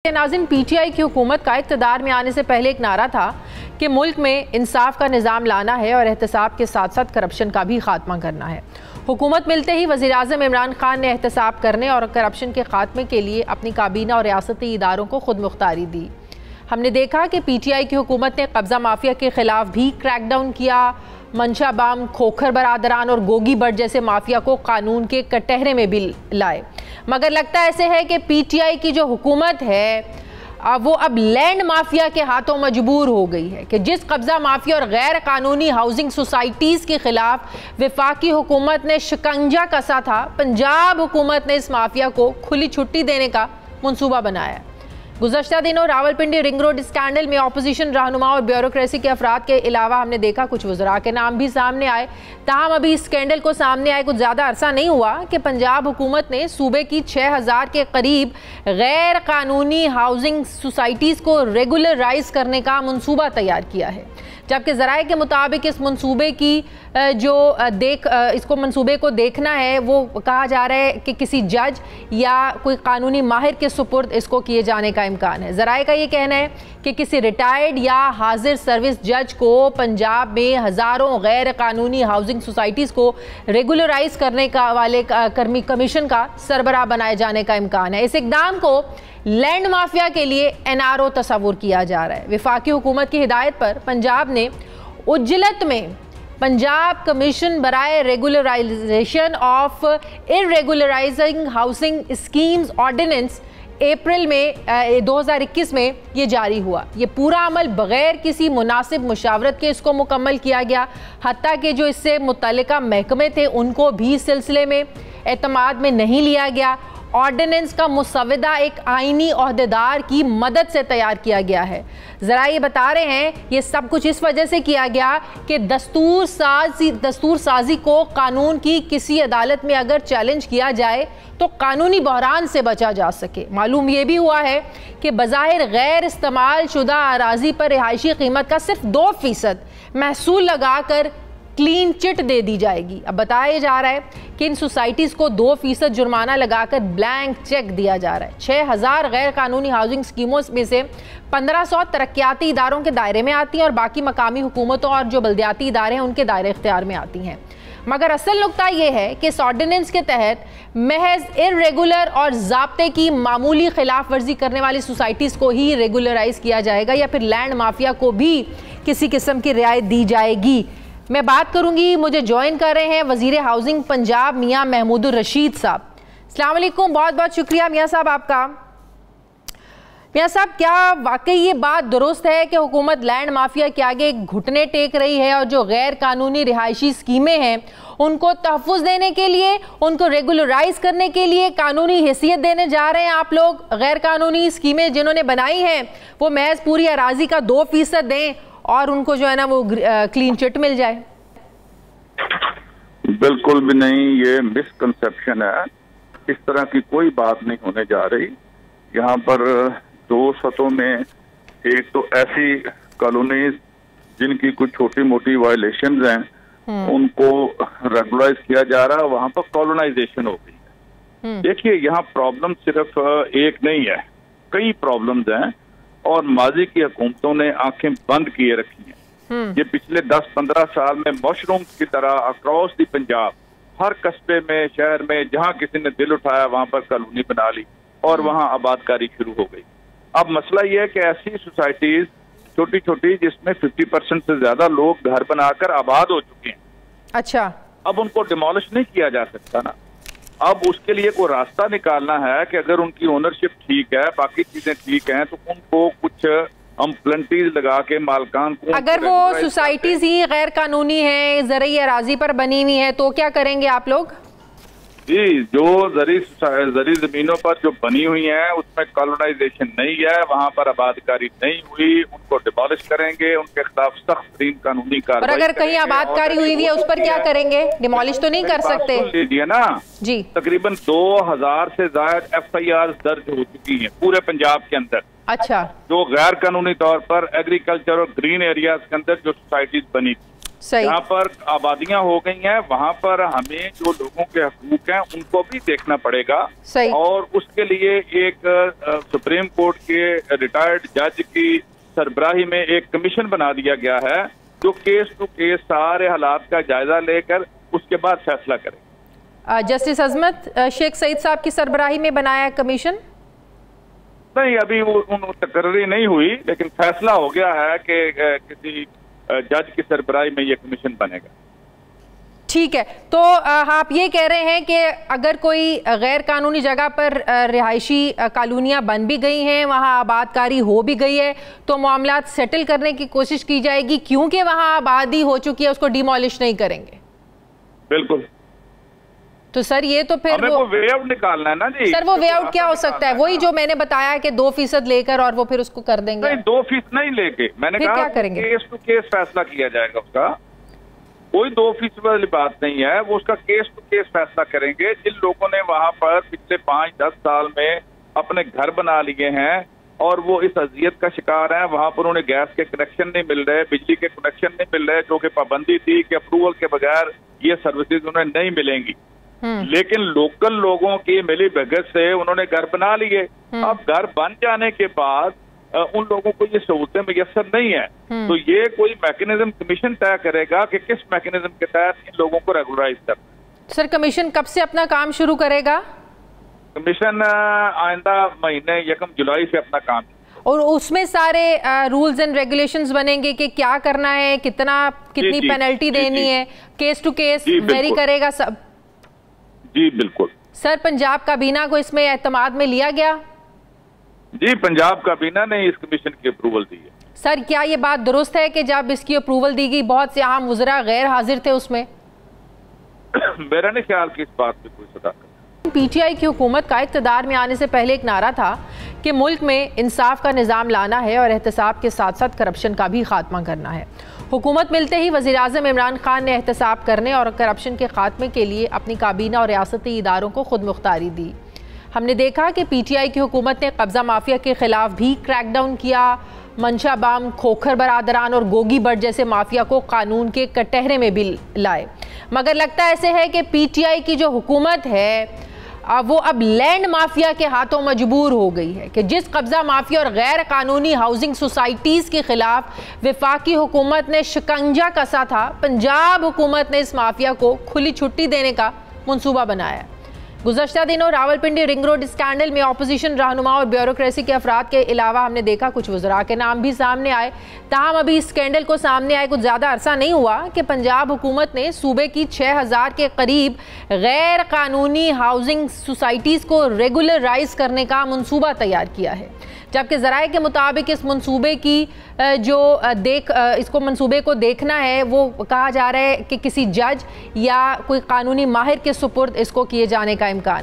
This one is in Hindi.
नाज़रीन, पीटीआई की हुकूमत का इक़्तिदार में आने से पहले एक नारा था कि मुल्क में इंसाफ का निज़ाम लाना है और एहतसाब के साथ साथ करप्शन का भी खात्मा करना है। हुकूमत मिलते ही वज़ीर आज़म इमरान खान ने एहतसाब करने और करप्शन के खात्मे के लिए अपनी काबीना और रियासती इदारों को खुद मुख्तारी दी। हमने देखा कि पीटीआई की हुकूमत ने कब्ज़ा माफिया के ख़िलाफ़ भी क्रैकडाउन किया। मंशा बाम, खोखर बरादरान और गोगी भट्ट जैसे माफिया को कानून के कटहरे में भी लाए। मगर लगता ऐसे है कि पीटीआई की जो हुकूमत है वो अब लैंड माफिया के हाथों मजबूर हो गई है कि जिस कब्ज़ा माफिया और गैर कानूनी हाउसिंग सोसाइटीज़ के ख़िलाफ़ वफाकी हुकूमत ने शिकंजा कसा था, पंजाब हुकूमत ने इस माफिया को खुली छुट्टी देने का मंसूबा बनाया। गुज़श्ता दिनों रावलपिंडी रिंग रोड स्कैंडल में अपोजिशन रहनुमा और ब्यूरोक्रेसी के अफराद के अलावा हमने देखा कुछ वज़रा के नाम भी सामने आए। ताहम अभी इस स्कैंडल को सामने आए कुछ ज़्यादा अरसा नहीं हुआ कि पंजाब हुकूमत ने सूबे की 6000 के करीब गैर कानूनी हाउसिंग सोसाइटीज़ को रेगुलराइज करने का मंसूबा तैयार किया है। जबकि ज़राए के मुताबिक इस मंसूबे की इसको मंसूबे को देखना है, वो कहा जा रहा है कि किसी जज या कोई कानूनी माहिर के सुपुर्द इसको किए जाने का इम्कान है। ज़राए का ये कहना है कि किसी रिटायर्ड या हाजिर सर्विस जज को पंजाब में हज़ारों गैर कानूनी हाउसिंग सोसाइटीज़ को रेगुलराइज करने का वाले कमीशन का सरबराह बनाए जाने का इम्कान है। इस इक़दाम को लैंड माफिया के लिए एनआरओ तस्वुर किया जा रहा है। वफाकी हुकूमत की हिदायत पर पंजाब ने उज्जलत में पंजाब कमीशन बराए regularisation of irregularising housing schemes ordinance April में 2021 में ये जारी हुआ। ये पूरा अमल बग़ैर किसी मुनासिब मुशावरत के इसको मुकम्मल किया गया। हत्ता कि जो इससे मुतल्लिका महकमे थे उनको भी इस सिलसिले में एतमाद में नहीं लिया गया। ऑर्डिनेंस का मुसव्वदा एक आईनी ओहदेदार की मदद से तैयार किया गया है। ज़रा ये बता रहे हैं ये सब कुछ इस वजह से किया गया कि दस्तूर साजी को कानून की किसी अदालत में अगर चैलेंज किया जाए तो कानूनी बहरान से बचा जा सके। मालूम ये भी हुआ है कि बज़ाहिर गैर इस्तेमाल शुदा अराजी पर रिहायशी कीमत का सिर्फ 2% महसूल लगाकर क्लीन चिट दे दी जाएगी। अब बताया जा रहा है कि इन सोसाइटीज़ को 2% जुर्माना लगाकर ब्लैंक चेक दिया जा रहा है। 6000 गैर कानूनी हाउसिंग स्कीमों में से 1500 तरक्याती इदारों के दायरे में आती हैं और बाकी मकामी हुकूमतों और जो बल्दियाती इदारे हैं उनके दायरे इख्तियार में आती हैं। मगर असल नुकता यह है कि इस ऑर्डिनेंस के तहत महज इर्रेगुलर और ज़ाब्ते की मामूली खिलाफ वर्जी करने वाली सोसाइटीज़ को ही रेगुलराइज किया जाएगा या फिर लैंड माफिया को भी किसी किस्म की रियायत दी जाएगी। मैं बात करूंगी, मुझे ज्वाइन कर रहे हैं वज़ीर हाउसिंग पंजाब मियां महमूदुर रशीद साहब। अस्सलाम वालेकुम, बहुत बहुत शुक्रिया मियां साहब आपका। मियां साहब, क्या वाकई ये बात दुरुस्त है कि हुकूमत लैंड माफिया के आगे घुटने टेक रही है और जो गैर कानूनी रिहायशी स्कीमें हैं उनको तहफ़्फ़ुज़ देने के लिए, उनको रेगुलराइज करने के लिए कानूनी हैसियत देने जा रहे हैं आप लोग? गैर कानूनी स्कीमें जिन्होंने बनाई हैं वो महज पूरी अराजी का 2% दें और उनको जो है ना वो क्लीन चिट मिल जाए? बिल्कुल भी नहीं, ये मिसकंसेप्शन है। इस तरह की कोई बात नहीं होने जा रही। यहाँ पर 2 सतहों में, एक तो ऐसी कॉलोनीज जिनकी कुछ छोटी मोटी वायलेशंस हैं उनको रेगुलराइज किया जा रहा है, वहां पर कॉलोनाइजेशन हो गई है। देखिए, यहाँ प्रॉब्लम सिर्फ एक नहीं है, कई प्रॉब्लम्स हैं और माजी की हुकूमतों ने आंखें बंद किए रखी हैं। ये पिछले 10-15 साल में मशरूम की तरह अक्रॉस दी पंजाब हर कस्बे में, शहर में जहां किसी ने दिल उठाया वहां पर कॉलोनी बना ली और वहां आबादकारी शुरू हो गई। अब मसला ये है कि ऐसी सोसाइटीज छोटी छोटी जिसमें 50% से ज्यादा लोग घर बनाकर आबाद हो चुके हैं, अच्छा, अब उनको डिमोलिश नहीं किया जा सकता ना। अब उसके लिए कोई रास्ता निकालना है कि अगर उनकी ओनरशिप ठीक है, बाकी चीजें ठीक हैं, तो उनको कुछ हम प्लेंटीज लगा के मालकान को, अगर वो सोसाइटीज ही गैर कानूनी है, ज़रई अराजी पर बनी हुई है, तो क्या करेंगे आप लोग? जी, जो जरी जमीनों पर जो बनी हुई है उसमें कॉलोनाइजेशन नहीं है, वहां पर आबादकारी नहीं हुई, उनको डिमोलिश करेंगे, उनके खिलाफ सख्त तरीन कानूनी कार्रवाई। और अगर कहीं आबादकारी हुई है उस पर क्या करेंगे? डिमोलिश तो नहीं कर सकते? लीजिए ना जी, तकरीबन 2000 से ज्यादा FIR दर्ज हो चुकी है पूरे पंजाब के अंदर। अच्छा, जो गैर कानूनी तौर पर एग्रीकल्चर और ग्रीन एरियाज के अंदर जो सोसाइटीज बनी, जहाँ पर आबादियां हो गई हैं वहाँ पर हमें जो लोगों के हकूक हैं उनको भी देखना पड़ेगा। और उसके लिए एक सुप्रीम कोर्ट के रिटायर्ड जज की सरबराही में एक कमीशन बना दिया गया है जो केस टू केस सारे हालात का जायजा लेकर उसके बाद फैसला करे। जस्टिस अजमत शेख सईद साहब की सरबराही में बनाया कमीशन? नहीं, अभी वो तकर्री नहीं हुई, लेकिन फैसला हो गया है कि किसी जज की सरबराही में ये कमीशन बनेगा। ठीक है, तो आप ये कह रहे हैं कि अगर कोई गैर कानूनी जगह पर रिहायशी कॉलोनियां बन भी गई हैं, वहां आबादकारी हो भी गई है, तो मामला सेटल करने की कोशिश की जाएगी क्योंकि वहां आबादी हो चुकी है, उसको डिमोलिश नहीं करेंगे। बिल्कुल। तो सर ये तो फिर वो वे आउट निकालना है ना जी। सर वो वे आउट क्या हो सकता है? वही जो मैंने बताया कि 2% लेकर और वो फिर उसको कर देंगे। नहीं, 2% नहीं लेके, मैंने कहा क्या करेंगे? केस टू केस फैसला किया जाएगा उसका। कोई 2% वाली बात नहीं है, वो उसका केस टू केस फैसला करेंगे। जिन लोगों ने वहां पर पिछले 5-10 साल में अपने घर बना लिए हैं और वो इस अजियत का शिकार हैं, वहां पर उन्हें गैस के कनेक्शन नहीं मिल रहे, बिजली के कनेक्शन नहीं मिल रहे, जो कि पाबंदी थी कि अप्रूवल के बगैर ये सर्विसेज उन्हें नहीं मिलेंगी, लेकिन लोकल लोगों की मिली भगत से उन्होंने घर बना लिए। अब घर बन जाने के बाद उन लोगों को ये सहूलतें मुयस्सर नहीं है, तो ये कोई मैकेनिज्म कमीशन तय करेगा कि किस मैकेनिज्म के तहत इन लोगों को रेगुलराइज करना। सर कमीशन कब से अपना काम शुरू करेगा? कमीशन आइंदा महीने 1 जुलाई से अपना काम, और उसमें सारे रूल्स एंड रेगुलेशंस बनेंगे कि क्या करना है, कितनी पेनल्टी देनी है, केस टू केस वेरी करेगा सब। जी बिल्कुल। सर पंजाब काबीना को इसमें एतमाद में लिया गया? जी, पंजाब काबीना ने इस कमीशन की अप्रूवल दी है। सर क्या ये बात दुरुस्त है कि जब इसकी अप्रूवल दी गई बहुत से अहम वज़रा गैर हाजिर थे उसमें? मेरा नहीं ख्याल कि इस बात पे कोई सदाकत। पीटीआई की हुकूमत का इक़्तिदार में आने से पहले एक नारा था कि मुल्क में इंसाफ का निज़ाम लाना है और एहतसाब के साथ साथ करप्शन का भी खात्मा करना है। हुकूमत मिलते ही वज़ीर-ए-आज़म इमरान खान ने एहतसाब करने और करप्शन के खात्मे के लिए अपनी काबीना और रियासती इदारों को खुद मुख्तारी दी। हमने देखा कि पीटीआई की हुकूमत ने कब्ज़ा माफिया के खिलाफ भी क्रैकडाउन किया, मंशा बाम, खोखर बरादरान और गोगी भट्ट जैसे माफिया को कानून के कटहरे में भी लाए। मगर लगता ऐसे है कि पीटीआई की जो हुकूमत है वो अब लैंड माफिया के हाथों मजबूर हो गई है कि जिस कब्जा माफिया और गैर कानूनी हाउसिंग सोसाइटीज़ के खिलाफ वफाकी हुकूमत ने शिकंजा कसा था, पंजाब हुकूमत ने इस माफिया को खुली छुट्टी देने का मंसूबा बनाया। गुज़श्ता दिनों रावलपिंडी रिंग रोड स्कैंडल में अपोजिशन रहनुमा और ब्यूरोक्रेसी के अफराद के अलावा हमने देखा कुछ वज़रा के नाम भी सामने आए। ताहम अभी इस स्कैंडल को सामने आए कुछ ज़्यादा अरसा नहीं हुआ कि पंजाब हुकूमत ने सूबे की 6000 के करीब गैर कानूनी हाउसिंग सोसाइटीज़ को रेगुलराइज करने का मंसूबा तैयार किया है, जबकि ज़राए के मुताबिक इस मंसूबे की इसको मंसूबे को देखना है, वो कहा जा रहा है कि किसी जज या कोई कानूनी माहिर के सुपुर्द इसको किए जाने का इम्कान है।